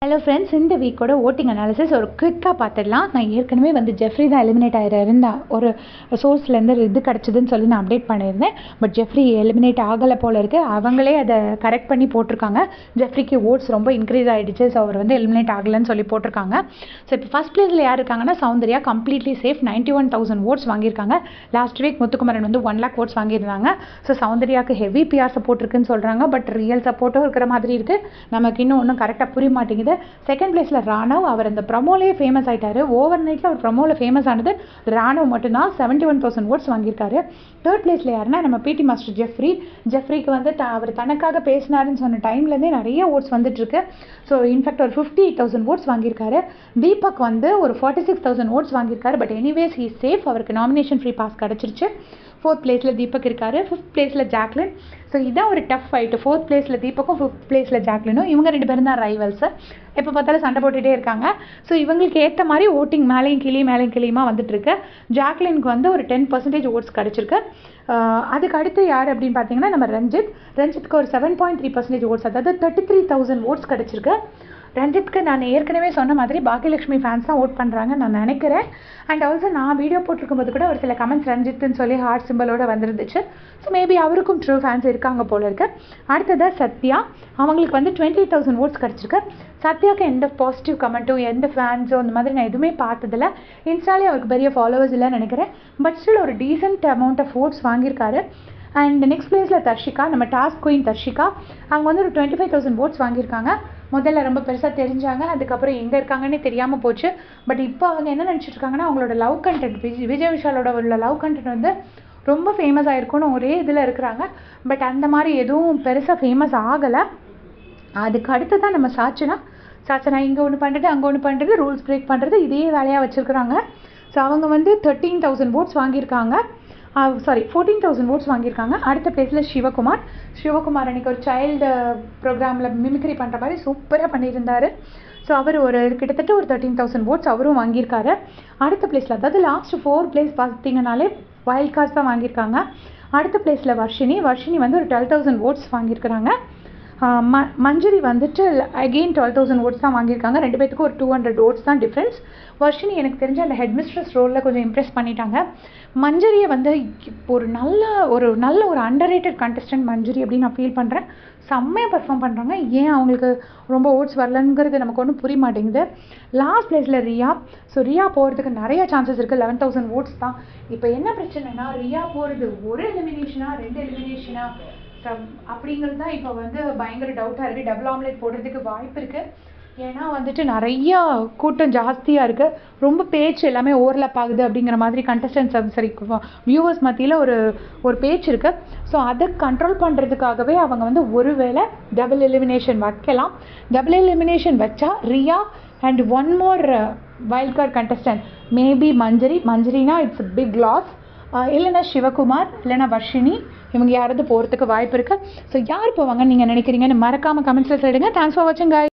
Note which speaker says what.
Speaker 1: Hello friends, இந்த வீக்கோட voting analysis ஒரு குயிக்காக பார்த்துடலாம். நான் ஏற்கனவே ஜெஃப்ரி தான் எலிமினேட் ஆகிருந்தேன். ஒரு சோர்ஸ்லேருந்து இது கிடச்சிதுன்னு சொல்லி நான் அப்டேட் பண்ணியிருந்தேன். பட் ஜெஃப்ரி எலிமினேட் ஆகலை போல் இருக்குது. அவங்களே அதை கரெக்ட் பண்ணி போட்டிருக்காங்க. ஜெஃப்ரிக்கு ஓட்ஸ் ரொம்ப இன்க்ரீஸ் ஆகிடுச்சு. ஸோ அவர் எலிமினேட் ஆகலைன்னு சொல்லி போட்டிருக்காங்க. ஸோ இப்போ ஃபஸ்ட் பிளேஸில் யார் இருக்காங்கன்னா சௌந்தர்யா. Completely safe. 91,000 ஓட்ஸ் வாங்கியிருக்காங்க. Last week Muthukumaran 1 lakh votes வாங்கியிருந்தாங்க. ஸோ சௌந்தர்யாவுக்கு ஹெவி பிஆர் சப்போர்ட் இருக்குன்னு சொல்கிறாங்க. பட் ரியல் சப்போர்ட்டும் இருக்கிற மாதிரி இருக்குது. நமக்கு இன்னும் ஒன்றும் கரெக்டாக புரிய மாட்டேங்குது. செகண்ட் பிளேஸில் ராணவ். அவர் அந்த ப்ரமோலேயே ஃபேமஸ் ஆகிட்டார். ஓவர் நைட்டில் அவர் ப்ரமோவில் ஃபேமஸ் ஆனது ராணவ் மட்டும்தான். 71,000 ஓட்ஸ் வாங்கியிருக்காரு. தேர்ட் பிளேஸில் யாருன்னா நம்ம பிடி மாஸ்டர் ஜெஃப்ரி. ஜெஃப்ரிக்கு அவர் தனக்காக பேசினாருன்னு சொன்ன டைம்லேருந்தே நிறைய ஓட்ஸ் வந்துட்டுருக்கு. ஸோ இன்ஃபேக்ட் ஒரு 58,000 ஓட்ஸ் வாங்கியிருக்காரு. தீபக் ஒரு 46,000 ஓட்ஸ் வாங்கியிருக்காரு. But anyways he safe. அவருக்கு நாமினேஷன் ஃப்ரீ பாஸ் கிடச்சிருச்சு. ஃபோர்த் பிளேஸில் தீபக் இருக்காரு. ஃபிஃப்த் பிளேஸில் ஜாக்லின். ஸோ இதான் ஒரு டஃப் ஃபைட்டு. ஃபோர்த் பிளேஸில் தீபக்கும் ஃபிஃப்த் பிளேஸில் ஜாக்லினும். இவங்க 2 பேரும் தான் ரைவல்ஸு. எப்போ பார்த்தாலும் சண்டை போட்டுகிட்டே இருக்காங்க. ஸோ இவங்களுக்கு ஏற்ற மாதிரி ஓட்டிங் மேலேயும் கிளியுமா வந்துட்டுருக்கு. ஜாக்லினுக்கு ஒரு 10% ஓட்ஸ் கிடச்சிருக்கு. அதுக்கு அடுத்து யார் அப்படின்னு பார்த்தீங்கன்னா நம்ம ரஞ்சித்துக்கு ஒரு 7.3% ஓட்ஸ், அதாவது 33,000 ஓட்ஸ் கிடச்சிருக்கு. ரஞ்சித்துக்கு நான் ஏற்கனவே சொன்ன மாதிரி பாக்கியலட்சுமி ஃபேன்ஸ் தான் ஓட் பண்ணுறாங்க நான் நினைக்கிறேன். அண்ட் ஆல்சோ நான் வீடியோ போட்டிருக்கும்போது கூட ஒரு சில கமெண்ட்ஸ் ரஞ்சித்துன்னு சொல்லி ஹார்ட் சிம்பிளோட வந்துருந்துச்சு. ஸோ மேபி அவருக்கும் ட்ரூ ஃபேன்ஸ் இருக்காங்க போல இருக்கு. அடுத்ததாக சத்யா. அவங்களுக்கு 20,000 ஓட்ஸ் கிடச்சிருக்கு. சத்யாவுக்கு எந்த பாசிட்டிவ் கமெண்ட்டும் எந்த ஃபேன்ஸோ அந்த மாதிரி நான் எதுவுமே பார்த்ததில்ல. இன்ஸ்டாலே அவருக்கு பெரிய ஃபாலோவர்ஸ் இல்லைன்னு நினைக்கிறேன். பட் ஸ்டில் ஒரு டீசென்ட் அமௌண்ட் ஆஃப் ஓட்ஸ் வாங்கியிருக்காரு. அண்ட் நெக்ஸ்ட் பிளேஸில் தர்ஷிகா, நம்ம டாஸ்க் குயின் தர்ஷிகா. அவங்க ஒரு 25,000 ஓட்ஸ் வாங்கியிருக்காங்க. முதல்ல ரொம்ப பெருசாக தெரிஞ்சாங்க. அதுக்கப்புறம் எங்கே இருக்காங்கன்னே தெரியாமல் போச்சு. பட் இப்போ அவங்க என்ன நினச்சிட்டு இருக்காங்கன்னா அவங்களோட லவ் கண்டென்ட் விஜய் விஷாலோட உள்ள லவ் கண்டென்ட் ரொம்ப ஃபேமஸ் ஆகிருக்குன்னு ஒரே இதில் இருக்கிறாங்க. பட் அந்த மாதிரி எதுவும் பெருசாக ஃபேமஸ் ஆகலை. அதுக்கு அடுத்து தான் நம்ம சாச்சனா இங்கே ஒன்று பண்ணுறது அங்கே ஒன்று பண்ணுறது, ரூல்ஸ் பிரேக் பண்ணுறது, இதே வேலையாக வச்சுருக்குறாங்க. ஸோ அவங்க 13,000 ஓட்ஸ் வாங்கியிருக்காங்க. 14,000 ஓட்ஸ் வாங்கியிருக்காங்க. அடுத்த பிளேஸில் சிவகுமார் அன்றைக்கி ஒரு சைல்டு ப்ரோக்ராமில் மிமிக்ரி பண்ணுற மாதிரி சூப்பராக பண்ணியிருந்தார். ஸோ அவர் கிட்டத்தட்ட ஒரு 13,000 ஓட்ஸ் அவரும் வாங்கியிருக்காரு. அடுத்த பிளேஸில், அதாவது லாஸ்ட் 4 பிளேஸ் பார்த்தீங்கன்னாலே வைல்ட் கார்ட்ஸ் தான் வாங்கியிருக்காங்க. அடுத்த பிளேஸில் வர்ஷினி ஒரு 12,000 ஓட்ஸ் வாங்கியிருக்கிறாங்க. மஞ்சரி அகெயின் 12,000 ஓட்ஸ் தான் வாங்கியிருக்காங்க. 2 பேத்துக்கும் ஒரு 200 ஓட்ஸ் தான் டிஃப்ரென்ஸ். வர்ஷினி எனக்கு தெரிஞ்ச அந்த ஹெட் மிஸ்ட்ரஸ் ரோலில் கொஞ்சம் இம்ப்ரெஸ் பண்ணிட்டாங்க. மஞ்சரியை ஒரு நல்ல ஒரு அண்டர்ரேட்டட் கண்டஸ்டன்ட் மஞ்சரி அப்படின்னு நான் ஃபீல் பண்ணுறேன். செம்மையாக பர்ஃபார்ம் பண்ணுறாங்க. ஏன் அவங்களுக்கு ரொம்ப ஓட்ஸ் வரலங்கிறது நமக்கு ஒன்றும் புரிய மாட்டேங்குது. லாஸ்ட் பிளேஸில் ரியா. ஸோ ரியா போகிறதுக்கு நிறைய சான்சஸ் இருக்குது. 11,000 ஓட்ஸ் தான். இப்போ என்ன பிரச்சனைனா ரியா போகிறது ஒரு எலிமினேஷனா 2 எலிமினேஷனா அப்படிங்கிறது தான் இப்போ பயங்கர டவுட்டாக இருக்குது. டபுள் ஆம்லேட் போடுறதுக்கு வாய்ப்பு இருக்குது. ஏன்னா நிறையா கூட்டம் ஜாஸ்தியாக இருக்குது. ரொம்ப பேச்சு எல்லாமே ஓவர்லாப் ஆகுது அப்படிங்கிற மாதிரி கண்டஸ்டன்ஸ் வியூவர்ஸ் மத்தியில் ஒரு பேச்சு இருக்குது. ஸோ அதை கண்ட்ரோல் பண்ணுறதுக்காகவே அவங்க ஒருவேளை டபுள் எலிமினேஷன் வைக்கலாம். டபுள் எலிமினேஷன் வச்சா Riya and one more wild card contestant maybe மஞ்சரினா இட்ஸ் பிக் லாஸ். இல்லைனா சிவகுமார், இல்லைனா வர்ஷினி, இவங்க யாராவது போகிறதுக்கு வாய்ப்பு இருக்குது. ஸோ யார் போவாங்கன்னு நீங்கள் நினைக்கிறீங்கன்னு மறக்காமல் கமெண்ட்ஸில் சொல்லுங்கள். தேங்க்ஸ் ஃபார் வாட்சிங்.